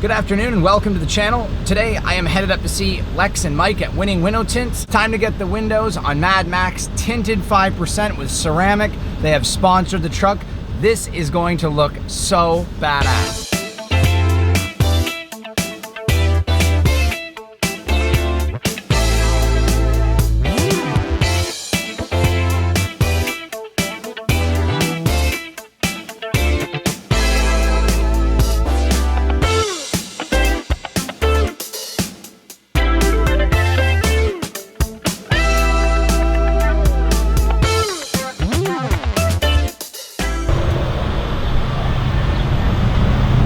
Good afternoon and welcome to the channel. Today I am headed up to see Lex and Mike at Winning Window Tints. Time to get the windows on Mad Max tinted 5% with ceramic. They have sponsored the truck. This is going to look so badass.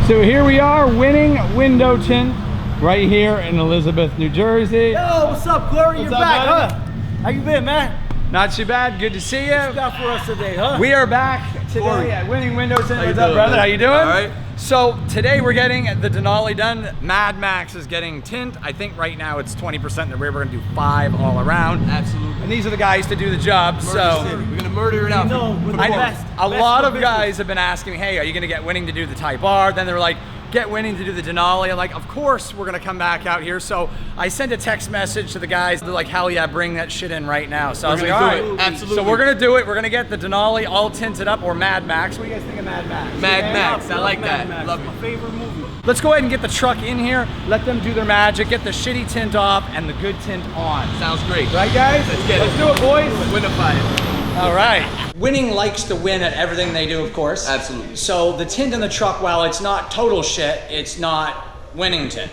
So here we are, Winning Window Tint, right here in Elizabeth, New Jersey. Yo, what's up, Glory? You're back, buddy? huh? How you been, man? Not too bad, good to see you. What you got for us today, huh? We are back today at Winning Window Tint. What's up, brother? How you doing? All right. So today we're getting the Denali done. Mad Max is getting tint. I think right now it's 20% in the rear. We're gonna do 5 all around. Absolutely. And these are the guys to do the job. So We're gonna murder it out. I know a lot of guys have been asking me, hey, are you gonna get Winning to do the Type R? Then they're like, get Winning to do the Denali. I'm like, of course we're gonna come back out here. So I sent a text message to the guys. They're like, hell yeah, bring that shit in right now. So I was like, all right, absolutely. So we're gonna do it. We're gonna get the Denali all tinted up, or Mad Max. What do you guys think of Mad Max? Mad Max, I like Mad that. Max. Love my favorite movie. Let's go ahead and get the truck in here. Let them do their magic. Get the shitty tint off and the good tint on. Sounds great. Right, guys? Let's get it. Let's do it, boys. Winify it. All right. Winning likes to win at everything they do, of course. Absolutely. So the tint in the truck, while it's not total shit, it's not Winning tint.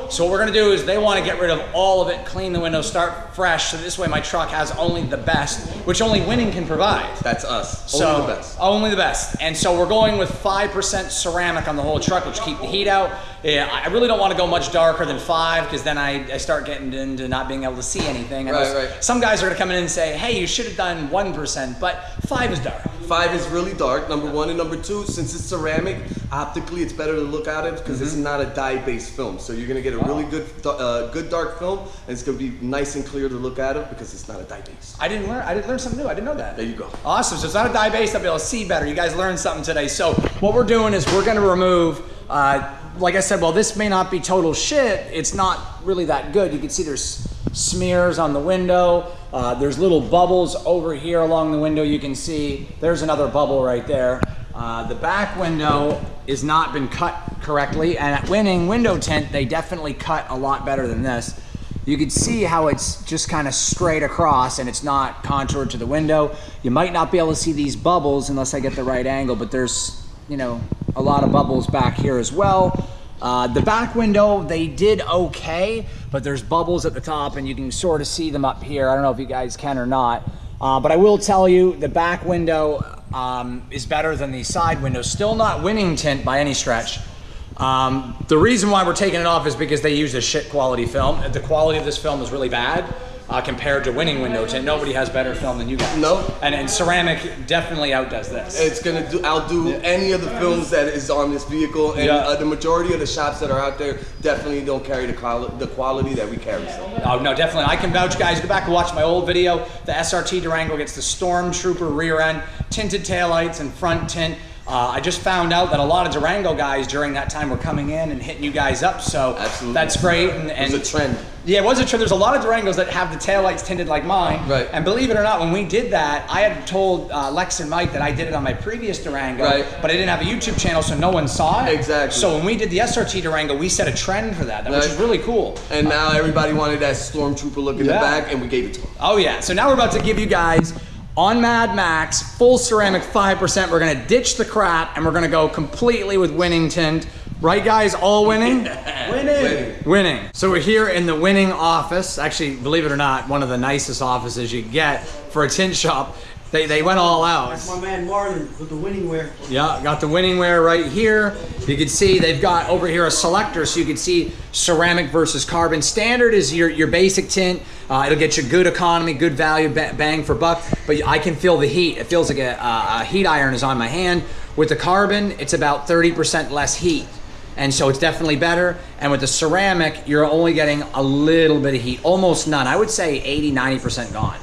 So what we're gonna do is they want to get rid of all of it, clean the windows, start fresh. So this way my truck has only the best, which only Winning can provide. That's us. So, only the best. Only the best. And so we're going with 5% ceramic on the whole truck, which keep the heat out. Yeah, I really don't want to go much darker than 5 because then I start getting into not being able to see anything. Right. Some guys are going to come in and say, hey, you should have done 1%, but 5 is dark. 5 is really dark, number 1, and number 2, since it's ceramic, optically it's better to look at it because it's not a dye-based film. So you're gonna get a really good dark film, and it's gonna be nice and clear to look at it because it's not a dye-based. I didn't learn something new. I didn't know that. There you go. Awesome. So it's not a dye base. I'll be able to see better. You guys learned something today. So what we're doing is we're going to remove, like I said, well, this may not be total shit. It's not really that good. You can see there's smears on the window. There's little bubbles over here along the window. You can see there's another bubble right there. The back window has not been cut correctly, and at Winning Window Tint, they definitely cut a lot better than this. You can see how it's just kind of straight across and it's not contoured to the window. You might not be able to see these bubbles unless I get the right angle, but there's, you know, a lot of bubbles back here as well. The back window, they did okay, but there's bubbles at the top and you can sort of see them up here. I don't know if you guys can or not, but I will tell you the back window is better than the side window. Still not Winning tint by any stretch. The reason why we're taking it off is because they used a shit quality film. The quality of this film is really bad compared to Winning Window Tint. Nobody has better film than you guys. No. And ceramic definitely outdoes this. It's gonna outdo any of the films that is on this vehicle, and the majority of the shops that are out there definitely don't carry the quality that we carry. Oh no, definitely. I can vouch, guys. Go back and watch my old video. The SRT Durango gets the Stormtrooper rear end, tinted taillights, and front tint. I just found out that a lot of Durango guys during that time were coming in and hitting you guys up, so absolutely. That's great. And it was a trend. Yeah, it was a trend. There's a lot of Durangos that have the taillights tinted like mine. Right. And believe it or not, when we did that, I had told Lex and Mike that I did it on my previous Durango, but I didn't have a YouTube channel, so no one saw it. Exactly. So when we did the SRT Durango, we set a trend for that, which is really cool. And now everybody wanted that Stormtrooper look in the back, and we gave it to them. Oh yeah, so now we're about to give you guys on Mad Max, full ceramic 5%. We're gonna ditch the crap and we're gonna go completely with Winning tint. Right guys, all Winning? Winning. So we're here in the Winning office. Actually, believe it or not, one of the nicest offices you get for a tint shop. They went all out. That's my man Marlon with the Winning wear. Yeah, got the Winning wear right here. You can see they've got over here a selector, so you can see ceramic versus carbon. Standard is your basic tint. It'll get you good economy, good value, bang for buck, but I can feel the heat. It feels like a heat iron is on my hand. With the carbon, it's about 30% less heat. And so it's definitely better. And with the ceramic, you're only getting a little bit of heat, almost none. I would say 80, 90% gone.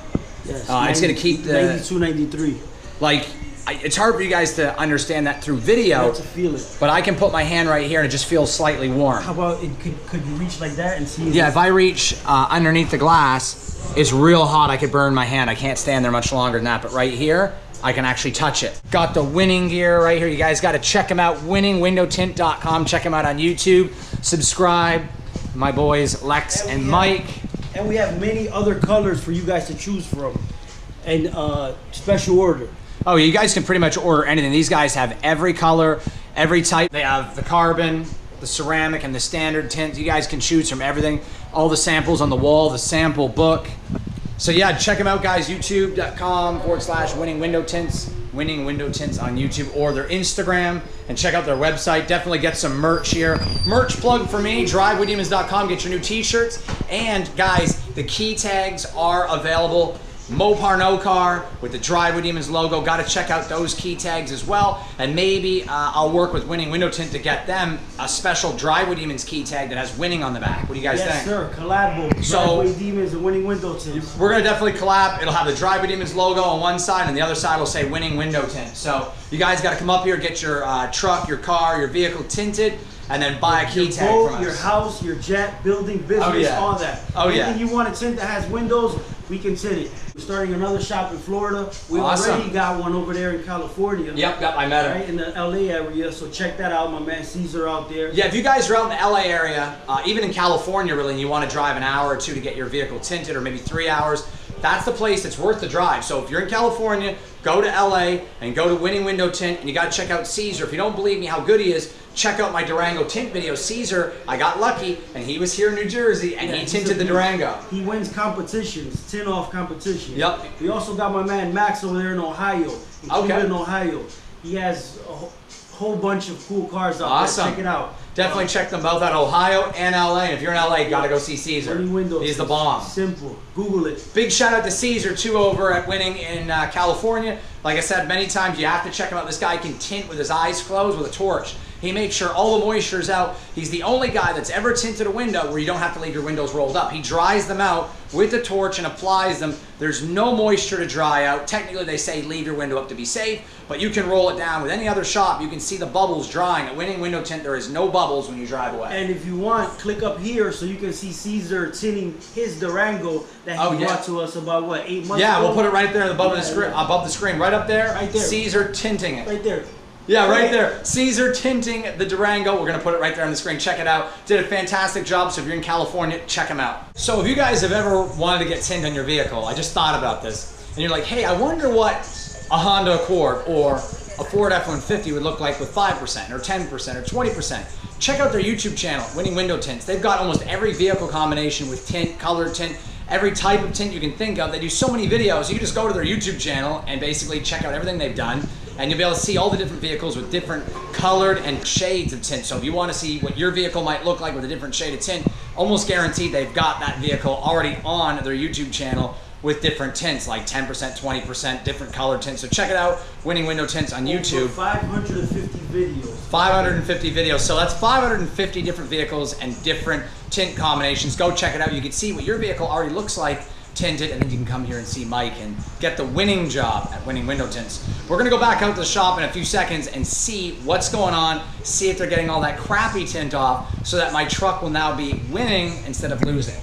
Yes, It's gonna keep the 92, 93. like it's hard for you guys to understand that through video, To feel it. but I can put my hand right here and it just feels slightly warm. How about it? Could you reach like that and see? Yeah, if I reach underneath the glass, it's real hot. I could burn my hand. I can't stand there much longer than that. But right here, I can actually touch it. Got the winning gear right here. You guys got to check them out. winningwindowtint.com. Check them out on YouTube. Subscribe. My boys Lex and Mike. And we have many other colors for you guys to choose from, and special order. Oh, you guys can pretty much order anything. These guys have every color, every type. They have the carbon, the ceramic, and the standard tint. You guys can choose from everything. All the samples on the wall, the sample book. So yeah, check them out, guys. YouTube.com/winningwindowtints. Winning Window Tints on YouTube, or their Instagram, and check out their website. Definitely get some merch here. Merch plug for me, drivewithdemons.com. Get your new t-shirts. And guys, the key tags are available. Mopar No Car with the Drive with Demons logo. Got to check out those key tags as well. And maybe I'll work with Winning Window Tint to get them a special Drive with Demons key tag that has winning on the back. What do you guys think? Yes, sir. Collabo. So, Driveway Demons and Winning Window Tints. We're going to definitely collab. It'll have the Drive with Demons logo on one side, and the other side will say Winning Window Tint. So you guys got to come up here, get your truck, your car, your vehicle tinted, and then buy a key tag from us. Your house, your jet, building, business, all that. Anything you want to tint that has windows, we can tint it. We're starting another shop in Florida. We already got one over there in California. Yep, I met him. Right in the LA area, so check that out. My man Caesar out there. Yeah, if you guys are out in the LA area, even in California really, and you want to drive an hour or two to get your vehicle tinted, or maybe 3 hours, that's the place that's worth the drive. So if you're in California, go to LA and go to Winning Window Tint, and you got to check out Caesar. If you don't believe me how good he is, check out my Durango tint video. Caesar, I got lucky, and he was here in New Jersey, and he tinted the Durango. He wins competitions, tint off competitions. Yep. We also got my man Max over there in Ohio, in Cleveland, Ohio. He has a whole bunch of cool cars out there. Check it out. Definitely check them both out, Ohio and LA. And if you're in LA, you gotta go see Caesar. He's the bomb. Simple. Google it. Big shout out to Caesar too over at Winning in California. Like I said many times, you have to check him out. This guy can tint with his eyes closed with a torch. He makes sure all the moisture is out. He's the only guy that's ever tinted a window where you don't have to leave your windows rolled up. He dries them out with the torch and applies them. There's no moisture to dry out. Technically, they say leave your window up to be safe, but you can roll it down. With any other shop, you can see the bubbles drying. At Winning Window Tint, there is no bubbles when you drive away. And if you want, click up here so you can see Caesar tinting his Durango that he brought to us about, what, 8 months ago? Yeah, we'll put it right there above the screen, right up there. Right there. Caesar tinting it. Right there. Yeah, right there. Caesar tinting the Durango. We're going to put it right there on the screen. Check it out. Did a fantastic job. So if you're in California, check him out. So if you guys have ever wanted to get tint on your vehicle, I just thought about this. And you're like, hey, I wonder what a Honda Accord or a Ford F-150 would look like with 5% or 10% or 20%. Check out their YouTube channel, Winning Window Tints. They've got almost every vehicle combination with tint, color tint, every type of tint you can think of. They do so many videos. You can just go to their YouTube channel and basically check out everything they've done. And you'll be able to see all the different vehicles with different colored and shades of tint. So if you want to see what your vehicle might look like with a different shade of tint, almost guaranteed they've got that vehicle already on their YouTube channel with different tints, like 10%, 20%, different color tints. So check it out, Winning Window Tints on YouTube. 550 videos. 550 videos. So that's 550 different vehicles and different tint combinations. Go check it out. You can see what your vehicle already looks like tinted, and then you can come here and see Mike and get the winning job at Winning Window Tints. We're gonna go back out to the shop in a few seconds and see what's going on, see if they're getting all that crappy tint off so that my truck will now be winning instead of losing.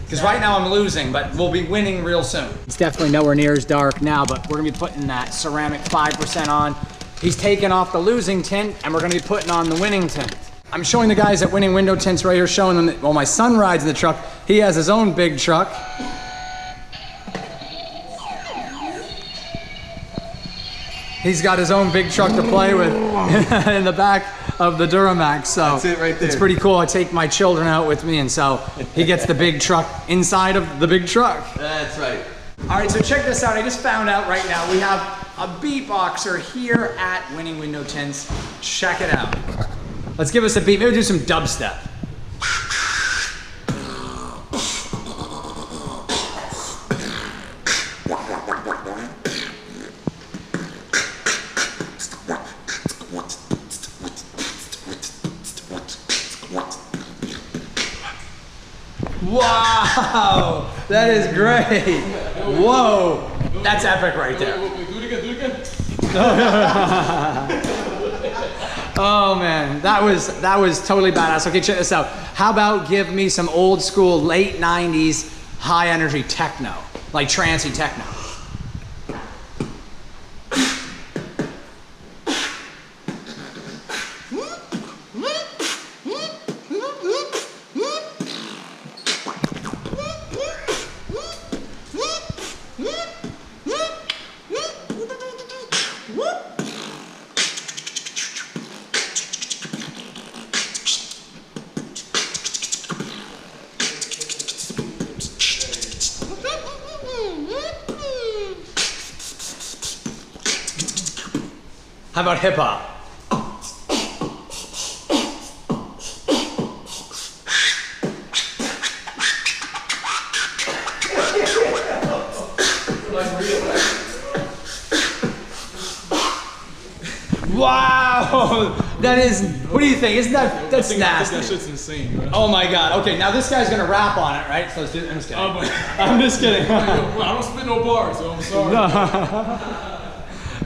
Because right now I'm losing, but we'll be winning real soon. It's definitely nowhere near as dark now, but we're gonna be putting that ceramic 5% on. He's taking off the losing tint, and we're gonna be putting on the winning tint. I'm showing the guys at Winning Window Tints right here, showing them that, well, my son rides in the truck. He has his own big truck. He's got his own big truck to play with in the back of the Duramax. So that's it right there. It's pretty cool. I take my children out with me, and so he gets the big truck inside of the big truck. That's right. All right, so check this out. I just found out right now we have a beatboxer here at Winning Window Tints. Check it out. Let's give us a beat. Maybe do some dubstep. Wow, that is great. Whoa, that's epic right there. Do it again, do it again. Oh man, that was totally badass. Okay, check this out. How about give me some old school late 90s high energy techno, like trancey techno. How about hip hop? Wow, that is. What do you think? Isn't that's nasty? That shit's insane, bro. Oh my god. Okay, now this guy's gonna rap on it, right? So let's do it. I'm just kidding. I'm just kidding. I don't spit no bars, so I'm sorry. No.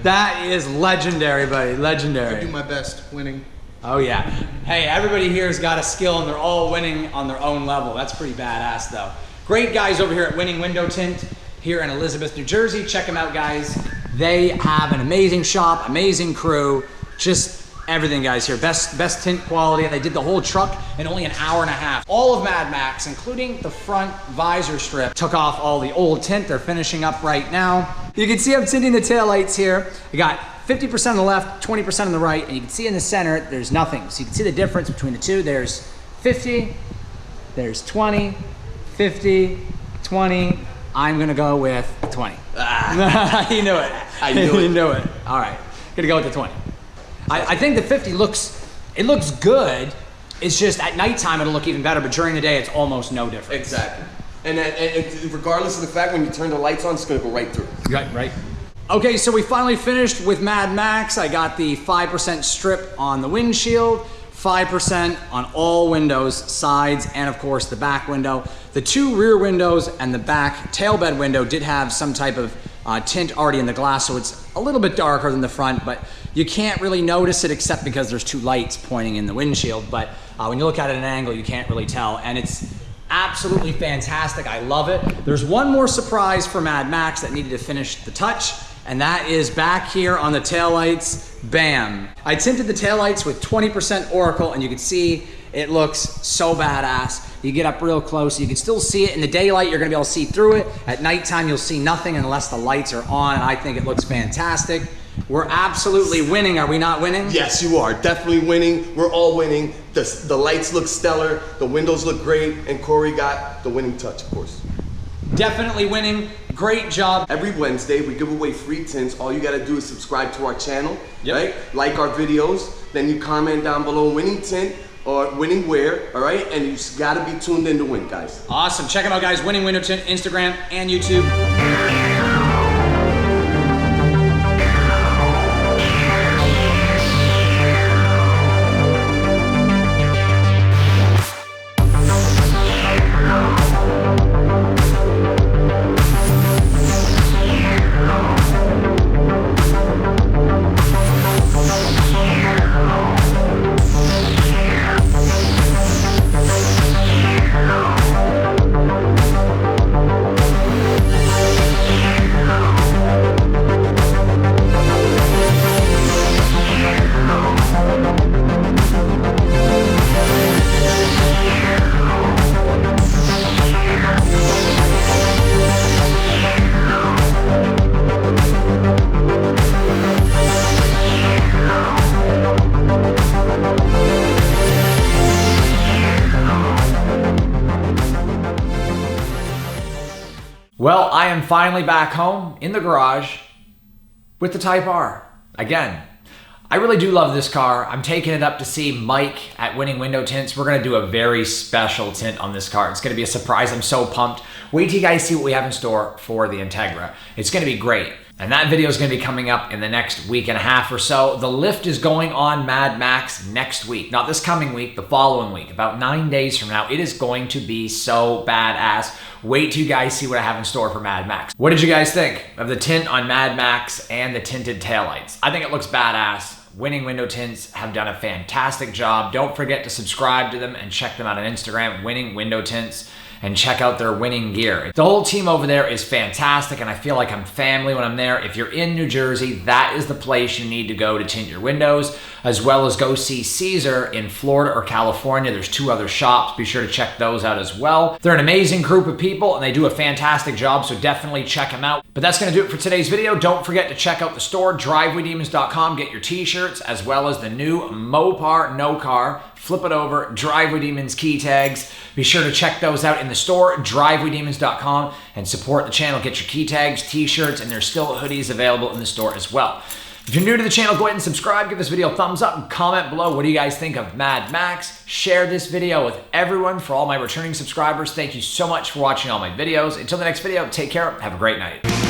That is legendary, buddy. Legendary. I do my best, winning. Oh yeah. Hey, everybody here has got a skill and they're all winning on their own level. That's pretty badass though. Great guys over here at Winning Window Tint here in Elizabeth, New Jersey. Check them out, guys. They have an amazing shop, amazing crew, just everything, guys, here. Best tint quality. They did the whole truck in only an hour and a half. All of Mad Max, including the front visor strip, took off all the old tint. They're finishing up right now. You can see I'm tinting the taillights here. I got 50% on the left, 20% on the right, and you can see in the center, there's nothing. So you can see the difference between the two. There's 50, there's 20, 50, 20. I'm gonna go with 20. You knew it. I knew it. You knew it. All right, gonna go with the 20. I think the 50 looks good. It's just at nighttime it'll look even better, but during the day it's almost no difference. Exactly. And regardless of the fact, when you turn the lights on, it's gonna go right through. Right. Okay, so we finally finished with Mad Max. I got the 5% strip on the windshield, 5% on all windows, sides, and of course the back window. The two rear windows and the back tailbed window did have some type of tint already in the glass, so it's a little bit darker than the front, but you can't really notice it except because there's two lights pointing in the windshield. But when you look at it at an angle, you can't really tell, and it's absolutely fantastic. I love it. There's one more surprise for Mad Max that needed to finish the touch, and that is back here on the taillights. Bam. I tinted the taillights with 20% Oracle, and you can see it looks so badass. You get up real close, you can still see it. In the daylight, you're gonna be able to see through it. At nighttime, you'll see nothing unless the lights are on, and I think it looks fantastic. We're absolutely winning, are we not winning? Yes, you are. Definitely winning. We're all winning. The lights look stellar, the windows look great, and Corey got the winning touch, of course. Definitely winning. Great job. Every Wednesday, we give away free tints. All you gotta do is subscribe to our channel, Yep. right? Like our videos, then you comment down below winning tint or winning where, all right? And you just gotta be tuned in to win, guys. Awesome. Check them out, guys. Winning Window Tint, Instagram and YouTube. Well, I am finally back home in the garage with the Type R. Again, I really do love this car. I'm taking it up to see Mike at Winning Window Tints. We're gonna do a very special tint on this car. It's gonna be a surprise. I'm so pumped. Wait till you guys see what we have in store for the Integra. It's gonna be great. And that video is going to be coming up in the next week and a half or so. The lift is going on Mad Max next week. Not this coming week, the following week. About 9 days from now. It is going to be so badass. Wait till you guys see what I have in store for Mad Max. What did you guys think of the tint on Mad Max and the tinted taillights? I think it looks badass. Winning Window Tints have done a fantastic job. Don't forget to subscribe to them and check them out on Instagram, Winning Window Tints, and check out their winning gear. The whole team over there is fantastic, and I feel like I'm family when I'm there. If you're in New Jersey, that is the place you need to go to tint your windows, as well as go see Caesar in Florida or California. There's 2 other shops. Be sure to check those out as well. They're an amazing group of people, and they do a fantastic job, so definitely check them out. But that's gonna do it for today's video. Don't forget to check out the store, drivewaydemons.com. Get your t-shirts, as well as the new Mopar No Car. Flip it over, Driveway Demons key tags. Be sure to check those out in the store, drivewaydemons.com, and support the channel. Get your key tags, t-shirts, and there's still hoodies available in the store as well. If you're new to the channel, go ahead and subscribe, give this video a thumbs up, and comment below. What do you guys think of Mad Max? Share this video with everyone. For all my returning subscribers, thank you so much for watching all my videos. Until the next video, take care, have a great night.